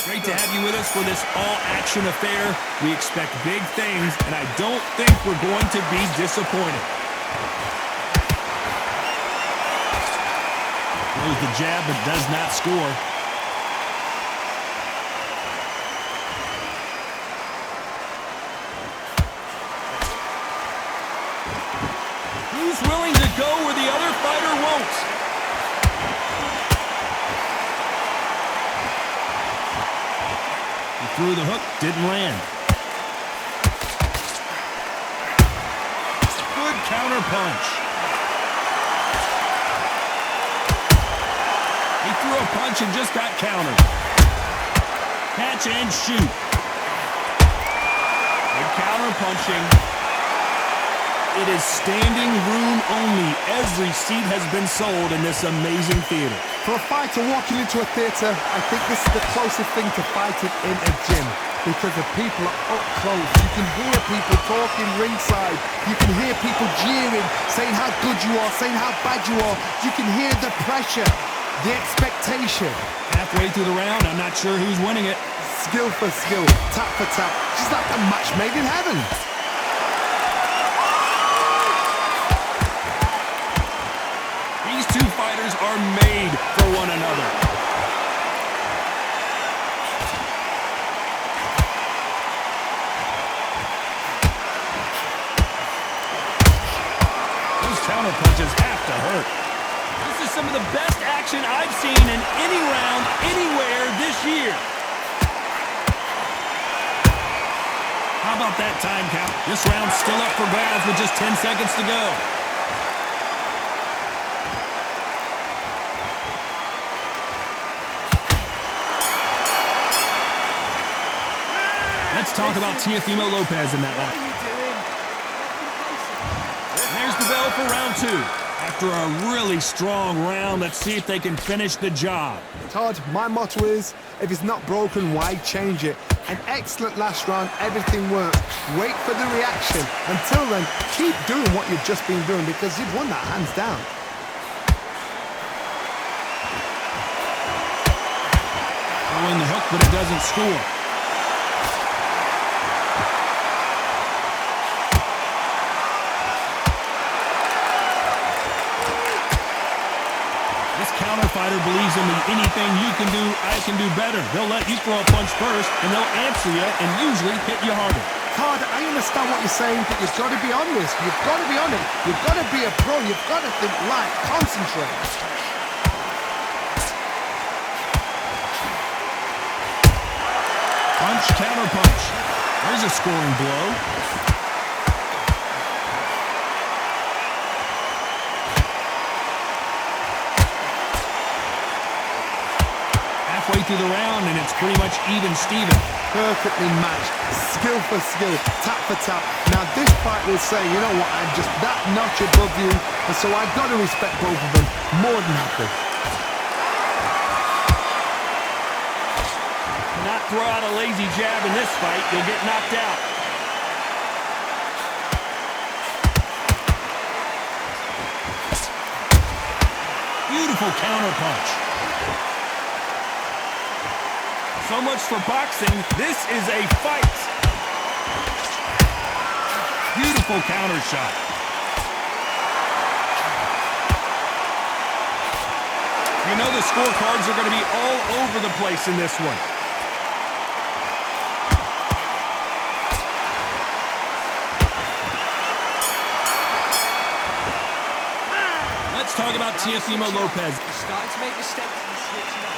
Great to have you with us for this all-action affair. We expect big things, and I don't think we're going to be disappointed. Throws the jab, but does not score. Who's willing to go where the other fighter won't? He threw the hook, didn't land. Good counter punch. He threw a punch and just got countered. Catch and shoot. Good counter punching. It is standing room only. Every seat has been sold in this amazing theater. For a fighter walking into a theater, I think this is the closest thing to fighting in a gym because the people are up close. You can hear people talking ringside. You can hear people jeering, saying how good you are, saying how bad you are. You can hear the pressure, the expectation. Halfway through the round, I'm not sure who's winning it. Skill for skill, tap for tap, just like a match made in heaven. These two fighters are made for one another. Those counter punches have to hurt. This is some of the best action I've seen in any round, anywhere this year. How about that time count? This round's still up for grabs with just 10 seconds to go. Let's talk about Teofimo Lopez in that one. There's the bell for round two. After a really strong round, let's see if they can finish the job. Todd, my motto is, if it's not broken, why change it? An excellent last round, everything works. Wait for the reaction. Until then, keep doing what you've just been doing because you've won that hands down. Throwing the hook, but it doesn't score. Counter fighter believes in me. Anything you can do, I can do better. They'll let you throw a punch first, and they'll answer you and usually hit you harder. Todd, I understand what you're saying, but you've got to be honest. You've got to be on it. You've got to be a pro. You've got to think light. Concentrate. Punch, counter punch. There's a scoring blow. Halfway through the round, and it's pretty much even Steven. Perfectly matched, skill for skill, tap for tap. Now this fight will say, you know what, I'm just that notch above you, and so I've got to respect both of them. More than happy. Not throw out a lazy jab in this fight, you'll get knocked out. Beautiful counter punch. So much for boxing. This is a fight. Beautiful counter shot. You know the scorecards are going to be all over the place in this one. Let's talk about Teofimo Lopez. Starting to make mistakes in the switch now.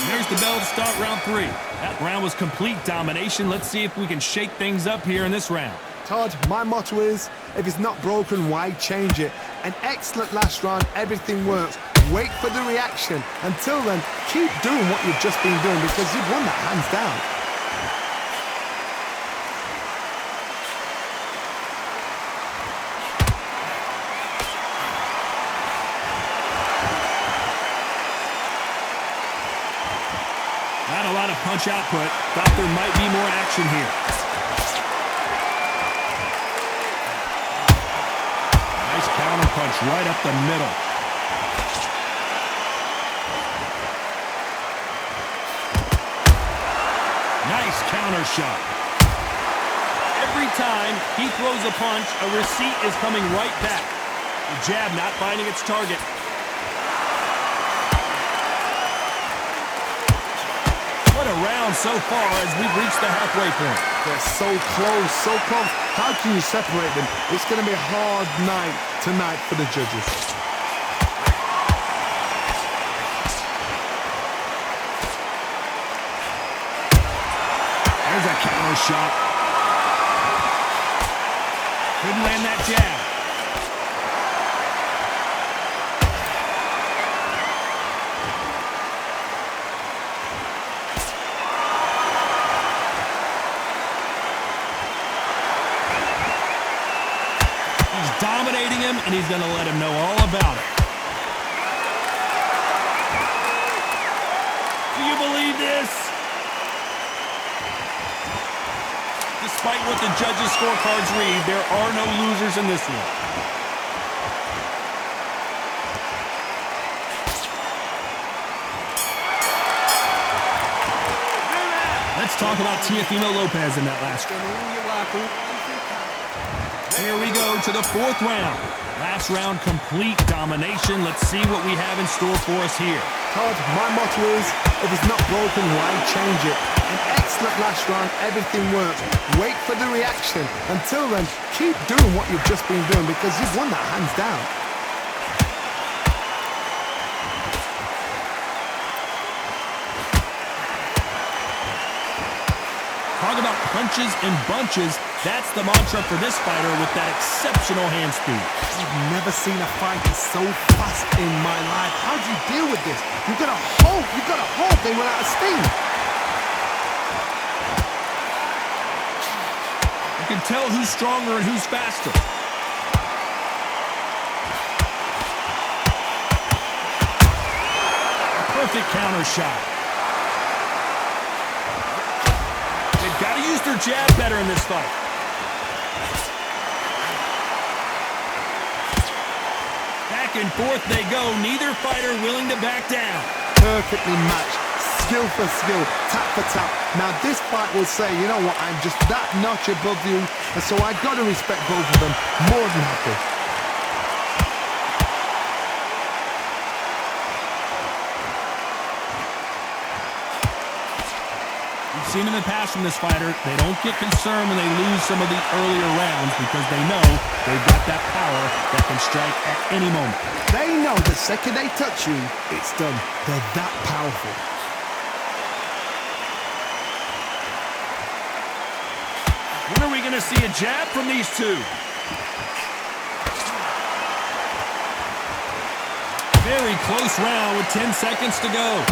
There's the bell to start round three. That round was complete domination. Let's see if we can shake things up here in this round. Todd, my motto is, if it's not broken, why change it? An excellent last round, everything works. Wait for the reaction. Until then, keep doing what you've just been doing because you've won that hands down. Not a lot of punch output. Thought there might be more action here. Nice counter punch right up the middle. Nice counter shot. Every time he throws a punch, a receipt is coming right back. The jab not finding its target. What a round so far as we've reached the halfway point. They're so close, so close. How can you separate them? It's going to be a hard night tonight for the judges. There's a counter shot. Couldn't land that jab. He's dominating him, and he's going to let him know all about it. Do you believe this? Despite what the judges' scorecards read, there are no losers in this one. Let's talk about Teofimo Lopez in that last round. Here we go to the fourth round. Last round, complete domination. Let's see what we have in store for us here. Todd, my motto is, if it's not broken, why change it? An excellent last round, everything works. Wait for the reaction. Until then, keep doing what you've just been doing because you've won that hands down. Talk about punches and bunches. That's the mantra for this fighter with that exceptional hand speed. I've never seen a fighter so fast in my life. How do you deal with this? You've got to hope they run out of steam. You can tell who's stronger and who's faster. A perfect counter shot. They've got to use their jab better in this fight. Back and forth they go. Neither fighter willing to back down. Perfectly matched. Skill for skill, tap for tap. Now this fight will say, you know what, I'm just that notch above you, and so I've got to respect both of them. More than happy. We've seen in the past from this fighter, they don't get concerned when they lose some of the earlier rounds because they know they've got that power that can strike at any moment. They know the second they touch you, it's done. They're that powerful. When are we going to see a jab from these two? Very close round with 10 seconds to go.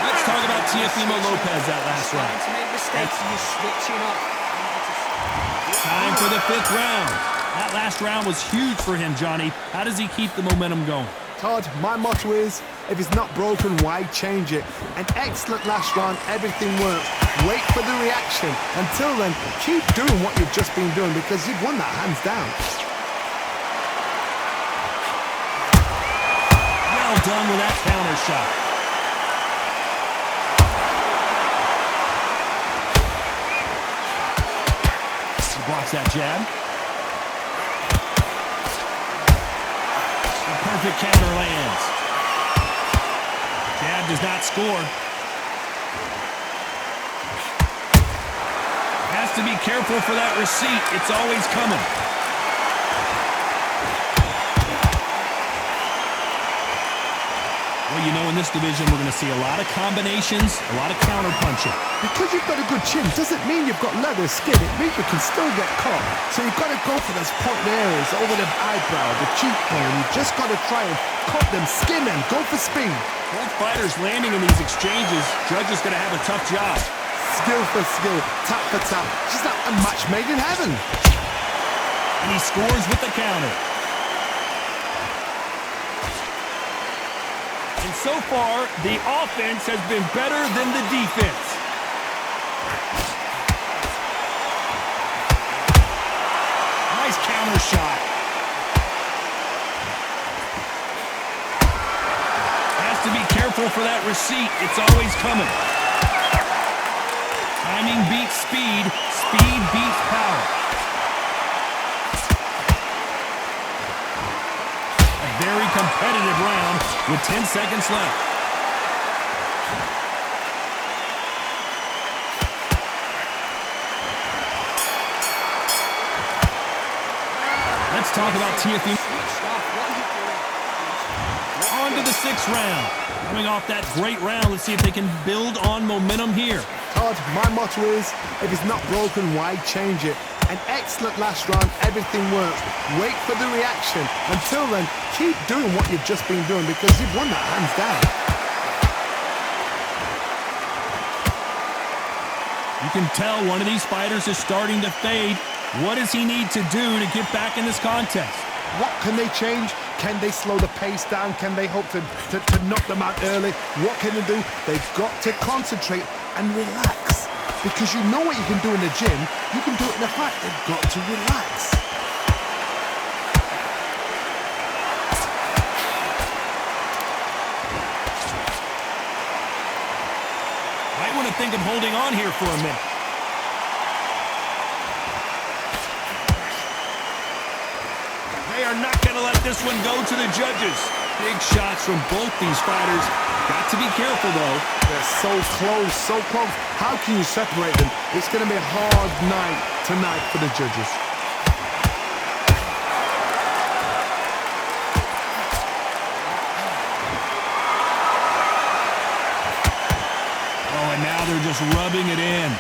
Let's talk about Teofimo Lopez that last round. To make mistakes and you're switching up. Time for the fifth round. That last round was huge for him, Johnny. How does he keep the momentum going? Todd, my motto is, if it's not broken, why change it? An excellent last round, everything works. Wait for the reaction. Until then, keep doing what you've just been doing because you've won that hands down. Well done with that counter shot. He blocks that jab. Perfect counter lands. Jab does not score. Has to be careful for that receipt. It's always coming. Well, you know, in this division, we're going to see a lot of combinations, a lot of counter punching. Because you've got a good chin doesn't mean you've got leather skin. It means you can still get caught. So you've got to go for those point areas over the eyebrow, the cheekbone. You've just got to try and cut them, skin them, go for speed. Both fighters landing in these exchanges. Judge is going to have a tough job. Skill for skill, tap for tap. Just like a match made in heaven. And he scores with the counter. And so far, the offense has been better than the defense. Nice counter shot. careful for that receipt. It's always coming. Timing beats speed. Speed beats power. A very competitive round with 10 seconds left. Let's talk about TFE. On to the 6th round. Coming off that great round, let's see if they can build on momentum here. Todd, my motto is, if it's not broken, why change it? An excellent last round, everything works. Wait for the reaction. Until then, keep doing what you've just been doing because you've won that hands down. You can tell one of these fighters is starting to fade. What does he need to do to get back in this contest? What can they change? Can they slow the pace down? Can they hope to knock them out early? What can they do? They've got to concentrate and relax. Because you know what you can do in the gym, you can do it in a fight. They've got to relax. Might want to think of holding on here for a minute. They are not going to let this one go to the judges. Big shots from both these fighters. Got to be careful, though. They're so close, so close. How can you separate them? It's going to be a hard night tonight for the judges. Oh, and now they're just rubbing it in.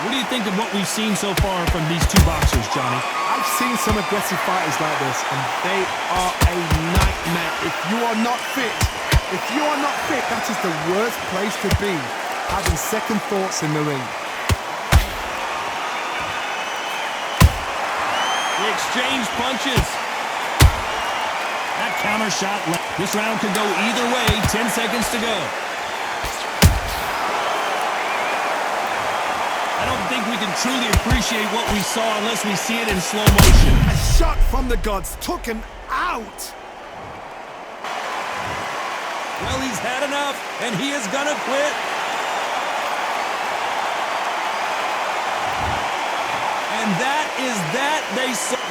What do you think of what we've seen so far from these two boxers, Johnny? I've seen some aggressive fighters like this, and they are a nightmare. If you are not fit, that is the worst place to be, having second thoughts in the ring. They exchange punches. That counter shot left. This round could go either way. 10 seconds to go. I don't think we can truly appreciate what we saw unless we see it in slow motion. A shot from the gods took him out. Well, he's had enough, and he is gonna quit. And that is that, they say.